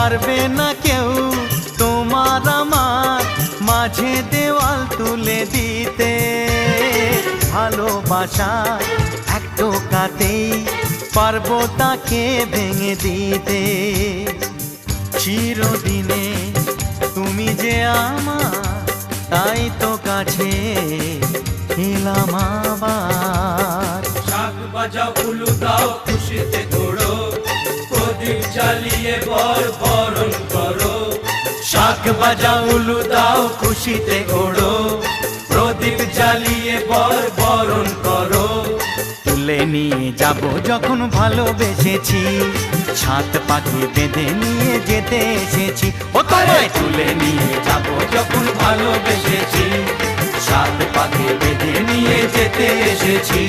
পারবে না কেউ তোমার আমার মাঝে দেওয়াল তুলে দিতে। ভালোবাসা এক টোকাতেই পারবো তাকে ভেঙে দিতে। চিরদিনে তুমি যে আমার, তাই তো কাছে এলাম আবার। শাক বাজাও উলু দাও খুশিতে ঘোড়ো, প্রদীপ জ্বালিয়ে বরণ করো। শাক বাজাও উলু দাও খুশিতে ওড়ো, প্রদীপ জ্বালিয়ে বরণ করো। তুলে নিয়ে যাব যখন ভালোবেসেছি, ছাত পাখি বেঁধে নিয়ে যেতে এসেছি। ও তোমায় তুলে নিয়ে যাব যখন ভালোবেসেছি, ছাত পাখি বেঁধে নিয়ে যেতে এসেছি।